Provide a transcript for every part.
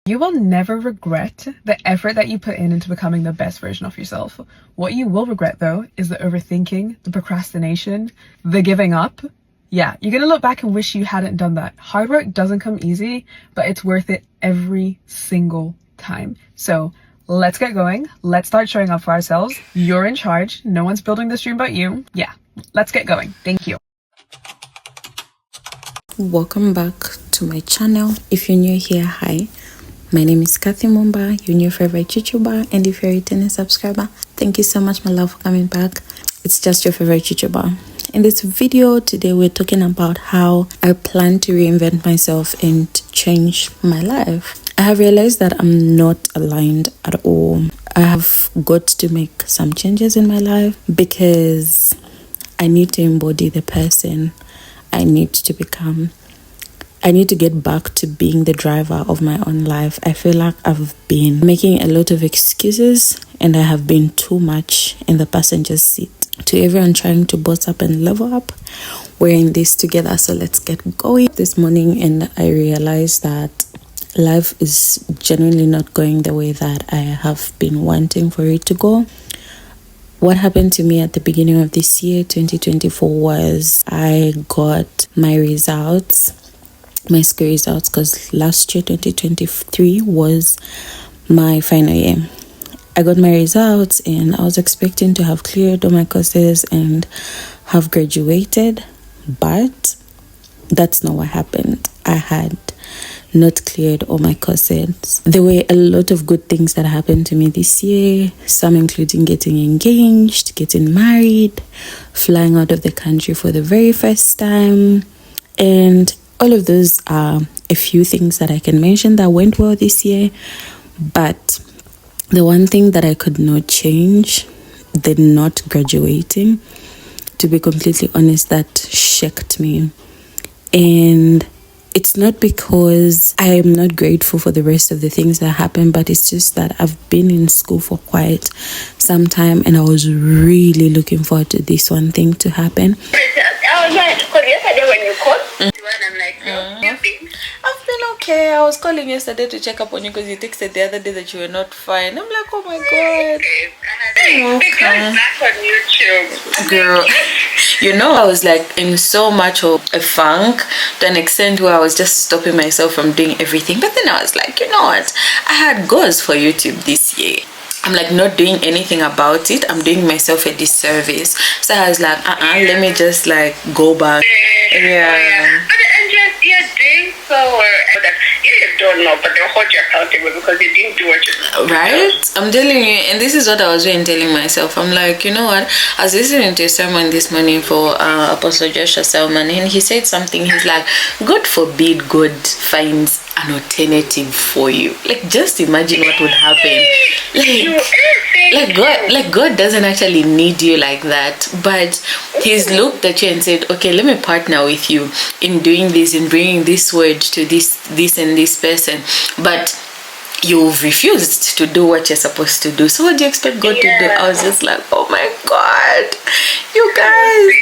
You will never regret the effort that you put into becoming the best version of yourself. What you will regret though is the overthinking, the procrastination, the giving up. Yeah, you're gonna look back and wish you hadn't done that. Hard work doesn't come easy, but it's worth it every single time. So let's get going. Let's start showing up for ourselves. You're in charge. No one's building this dream but you. Yeah, let's get going. Thank you. Welcome back to my channel. If you're new here, hi. My name is CathyMwenda, your new favorite YouTuber, and if you're a returning subscriber, thank you so much, my love, for coming back. It's just your favorite YouTuber. In this video today, we're talking about how I plan to reinvent myself and change my life. I have realized that I'm not aligned at all. I have got to make some changes in my life because I need to embody the person I need to become. I need to get back to being the driver of my own life. I feel like I've been making a lot of excuses and I have been too much in the passenger seat. To everyone trying to boss up and level up, we're in this together, so let's get going. This morning, and I realized that life is genuinely not going the way that I have been wanting for it to go. What happened to me at the beginning of this year, 2024, was I got my results, my school results, because last year, 2023, was my final year. I got my results and I was expecting to have cleared all my courses and have graduated, but that's not what happened. I had not cleared all my courses. There were a lot of good things that happened to me this year, some including getting engaged, getting married, flying out of the country for the very first time, and all of those are a few things that I can mention that went well this year. But the one thing that I could not change, the not graduating, to be completely honest, that shocked me. And it's not because I am not grateful for the rest of the things that happened, but it's just that I've been in school for quite some time and I was really looking forward to this one thing to happen. Oh yeah, because yesterday when you called, I'm like, you've been? I've been okay. I was calling yesterday to check up on you because you texted the other day that you were not fine. I'm like, oh my god. Because back on YouTube. Girl, you know, I was like in so much of a funk to an extent where I was just stopping myself from doing everything. But then I was like, you know what? I had goals for YouTube this year. I'm like not doing anything about it. I'm doing myself a disservice. So I was like, let me just like go back. Yeah. But you're doing so well. You don't know, but they'll hold you accountable because you didn't do what you did. Right? I'm telling you, and this is what I was doing, telling myself. I'm like, you know what? I was listening to a sermon this morning for Apostle Joshua Selman, and he said something. He's like, God forbid God finds an alternative for you. Like, just imagine what would happen. Like God doesn't actually need you like that, but he's looked at you and said, okay, let me partner with you in doing this, in bringing this word to this and this person, but you've refused to do what you're supposed to do. So what do you expect God to do? I was just like, oh my god, you guys.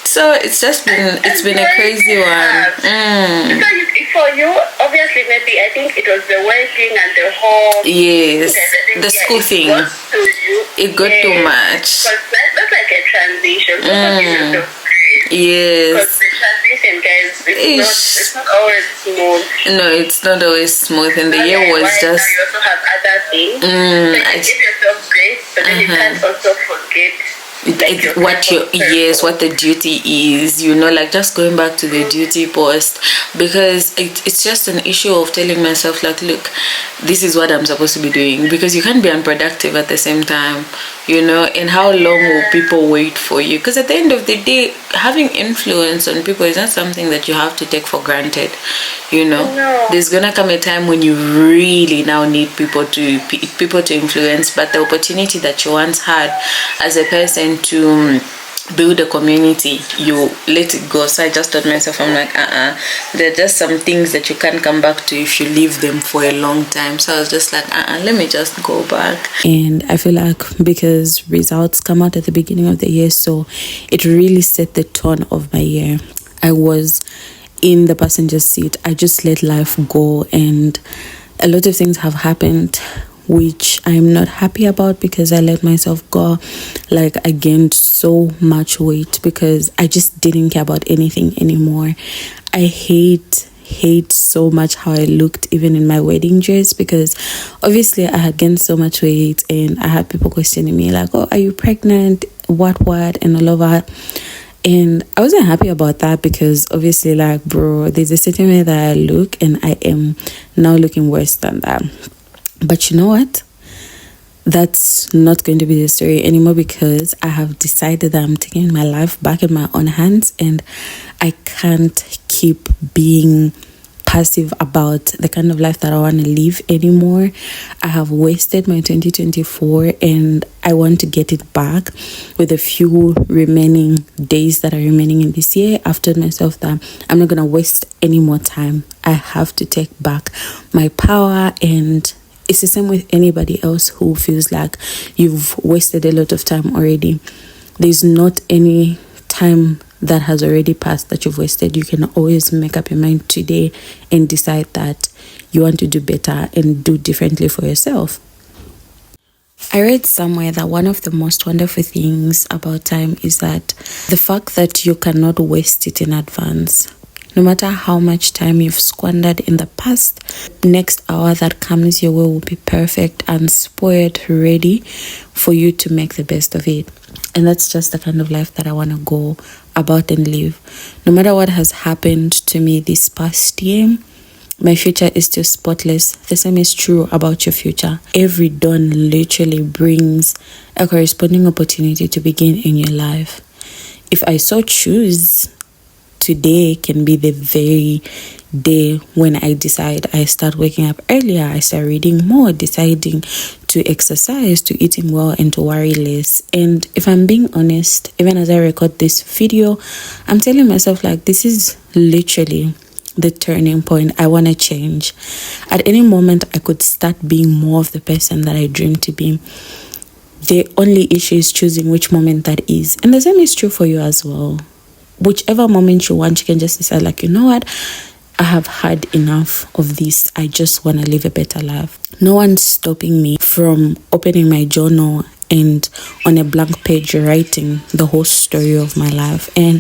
So it's been a crazy one. Because for you, obviously, maybe I think it was the wedding and the whole. Yes, the school thing. It got too much. That's like a transition. Yes. Because the transition, guys, it's not always smooth. No, it's not always smooth, and the year was just. Now you also have other things. Like you give yourself grace, but then you can't also forget. What the duty is, you know, like just going back to the duty post, because it's just an issue of telling myself like, look, this is what I'm supposed to be doing, because you can't be unproductive at the same time, you know. And how long will people wait for you? Because at the end of the day, having influence on people is not something that you have to take for granted, you know. There's gonna come a time when you really now need people to influence, but the opportunity that you once had as a person to build a community, you let it go. So I just told myself, I'm like, there are just some things that you can't come back to if you leave them for a long time. So I was just like, let me just go back. And I feel like because results come out at the beginning of the year, so it really set the tone of my year. I was in the passenger seat. I just let life go, and a lot of things have happened which I'm not happy about, because I let myself go. Like, I gained so much weight because I just didn't care about anything anymore. I hate so much how I looked even in my wedding dress, because obviously I had gained so much weight and I had people questioning me like, oh, are you pregnant, what and all of that. And I wasn't happy about that, because obviously, like, bro, there's a certain way that I look and I am now looking worse than that. But you know what? That's not going to be the story anymore, because I have decided that I'm taking my life back in my own hands, and I can't keep being passive about the kind of life that I want to live anymore. I have wasted my 2024 and I want to get it back with a few remaining days that are remaining in this year. I've told myself that I'm not going to waste any more time. I have to take back my power, and it's the same with anybody else who feels like you've wasted a lot of time already. There's not any time that has already passed that you've wasted. You can always make up your mind today and decide that you want to do better and do differently for yourself. I read somewhere that one of the most wonderful things about time is that the fact that you cannot waste it in advance. No matter how much time you've squandered in the past, next hour that comes your way will be perfect and spoiled, ready for you to make the best of it. And that's just the kind of life that I want to go about and live. No matter what has happened to me this past year, my future is still spotless. The same is true about your future. Every dawn literally brings a corresponding opportunity to begin in your life. If I so choose, today can be the very day when I decide I start waking up earlier, I start reading more, deciding to exercise, to eating well, and to worry less. And if I'm being honest, even as I record this video, I'm telling myself, like, this is literally the turning point. I want to change. At any moment, I could start being more of the person that I dream to be. The only issue is choosing which moment that is. And the same is true for you as well. Whichever moment you want, you can just decide, like, you know what? I have had enough of this. I just want to live a better life. No one's stopping me from opening my journal and on a blank page writing the whole story of my life. And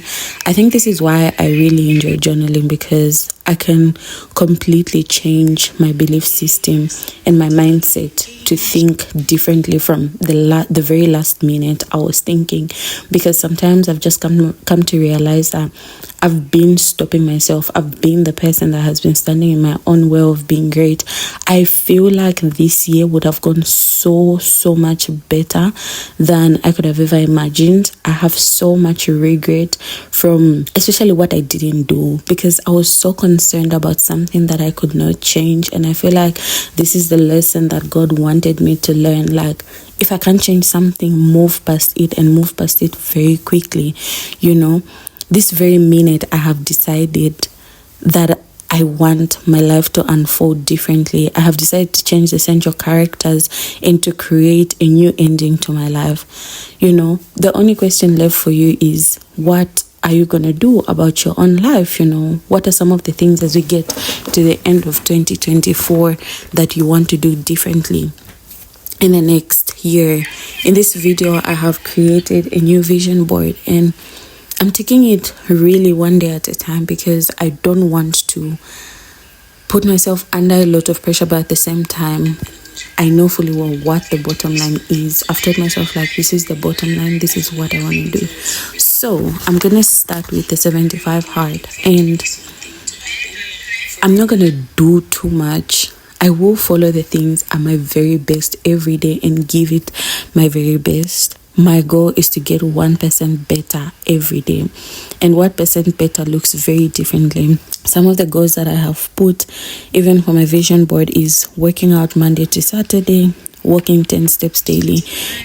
I think this is why I really enjoy journaling, because I can completely change my belief system and my mindset to think differently from the very last minute I was thinking. Because sometimes I've just come to realize that I've been stopping myself. I've been the person that has been standing in my own way of being great. I feel like this year would have gone so much better than I could have ever imagined. I have so much regret from especially what I didn't do, because I was so concerned about something that I could not change. And I feel like this is the lesson that God wanted me to learn. Like, if I can't change something, move past it, and move past it very quickly. You know, this very minute I have decided that I want my life to unfold differently. I have decided to change the central characters and to create a new ending to my life. You know, the only question left for you is, what are you going to do about your own life? You know, what are some of the things as we get to the end of 2024 that you want to do differently in the next year? In this video, I have created a new vision board, and I'm taking it really one day at a time, because I don't want to put myself under a lot of pressure, but at the same time, I know fully well what the bottom line is. I've told myself, like, this is the bottom line, this is what I want to do. So I'm gonna start with the 75 hard, and I'm not gonna do too much. I will follow the things at my very best every day and give it my very best. My goal is to get 1% better every day. And 1% better looks very differently. Some of the goals that I have put, even for my vision board, is working out Monday to Saturday, walking 10 steps daily.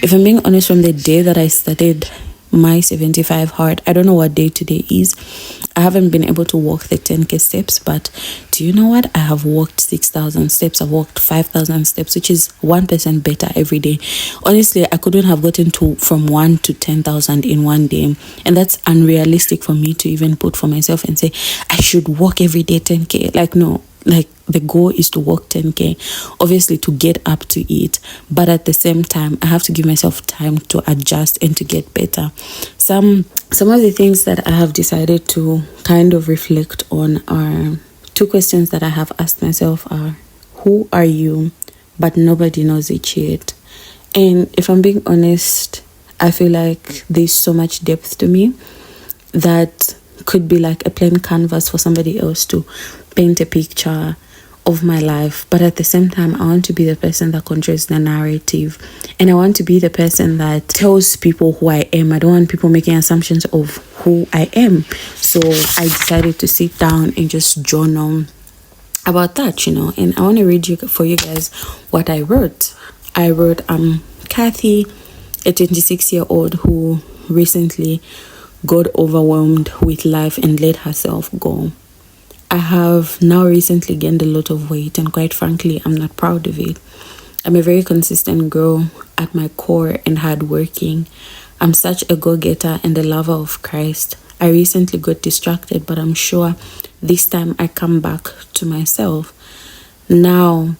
If I'm being honest, from the day that I started my 75 hard, I don't know what day today is. I haven't been able to walk the 10k steps, but do you know what? I have walked 6,000 steps. I've walked 5,000 steps, which is 1% better every day. Honestly, I couldn't have gotten from 1 to 10,000 in one day, and that's unrealistic for me to even put for myself and say I should walk every day 10k. Like, no, like the goal is to walk 10k, obviously to get up to it, but at the same time I have to give myself time to adjust and to get better. Some of the things that I have decided to kind of reflect on are 2 questions that I have asked myself are, who are you? But nobody knows it yet. And if I'm being honest, I feel like there's so much depth to me that could be like a plain canvas for somebody else to paint a picture of my life. But at the same time, I want to be the person that controls the narrative, and I want to be the person that tells people who I am. I don't want people making assumptions of who I am. So I decided to sit down and just journal about that, you know. And I want to read for you guys what I wrote. I wrote, Kathy, a 26-year-old who recently got overwhelmed with life and let herself go. I have now recently gained a lot of weight, and quite frankly, I'm not proud of it. I'm a very consistent girl at my core and hardworking. I'm such a go-getter and a lover of Christ. I recently got distracted, but I'm sure this time I come back to myself. Now,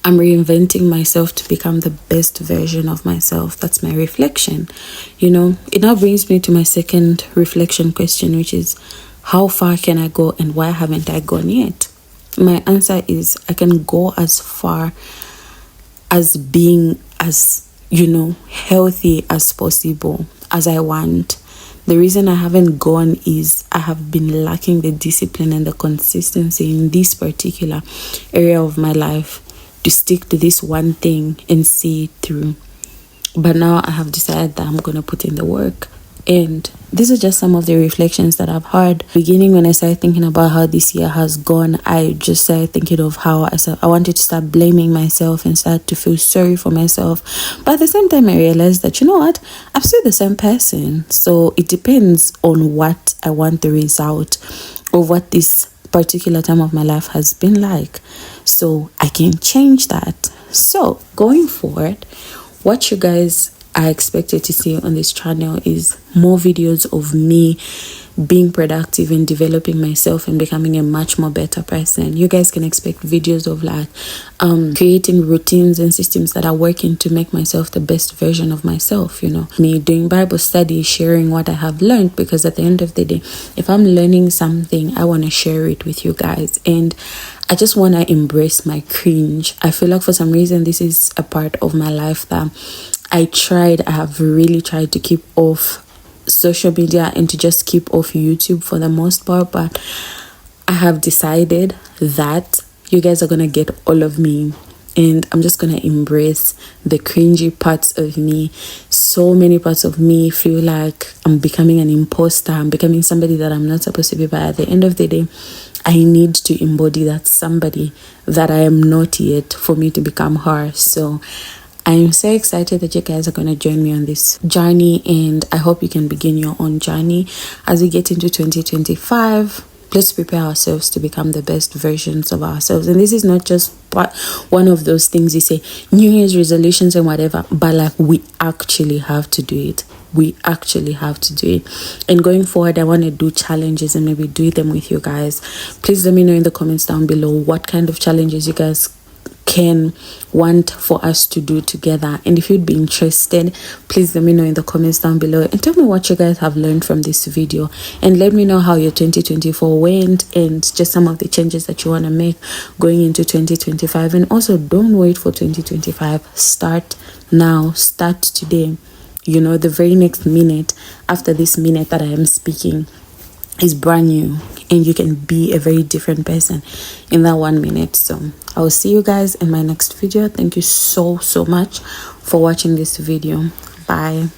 I'm reinventing myself to become the best version of myself. That's my reflection. You know, it now brings me to my second reflection question, which is, how far can I go and why haven't I gone yet? My answer is, I can go as far as being as, you know, healthy as possible, as I want. The reason I haven't gone is I have been lacking the discipline and the consistency in this particular area of my life to stick to this one thing and see it through. But now I have decided that I'm going to put in the work. And these are just some of the reflections that I've had. Beginning when I started thinking about how this year has gone, I just started thinking of how I wanted to start blaming myself and start to feel sorry for myself. But at the same time, I realized that, you know what, I'm still the same person. So it depends on what I want the result of what this particular time of my life has been like. So I can change that. So going forward, what you guys are expected to see on this channel is more videos of me being productive and developing myself and becoming a much more better person. You guys can expect videos of like creating routines and systems that are working to make myself the best version of myself. You know, me doing Bible study, sharing what I have learned, because at the end of the day, if I'm learning something, I want to share it with you guys. And I just want to embrace my cringe. I feel like for some reason this is a part of my life that I have really tried to keep off social media and to just keep off YouTube for the most part, but I have decided that you guys are gonna get all of me, and I'm just gonna embrace the cringy parts of me. So many parts of me feel like I'm becoming an imposter, I'm becoming somebody that I'm not supposed to be, but at the end of the day, I need to embody that somebody that I am not yet for me to become her. So I'm so excited that you guys are going to join me on this journey, and I hope you can begin your own journey as we get into 2025. Let's prepare ourselves to become the best versions of ourselves. And this is not just one of those things you say, New Year's resolutions and whatever, but like we actually have to do it. We actually have to do it. And going forward, I want to do challenges and maybe do them with you guys. Please let me know in the comments down below what kind of challenges you guys can want for us to do together. And if you'd be interested, please let me know in the comments down below and tell me what you guys have learned from this video, and let me know how your 2024 went and just some of the changes that you want to make going into 2025. And also, don't wait for 2025. Start now. Start today. You know, the very next minute after this minute that I am speaking is brand new, and you can be a very different person in that 1 minute. So I will see you guys in my next video. Thank you so much for watching this video. Bye.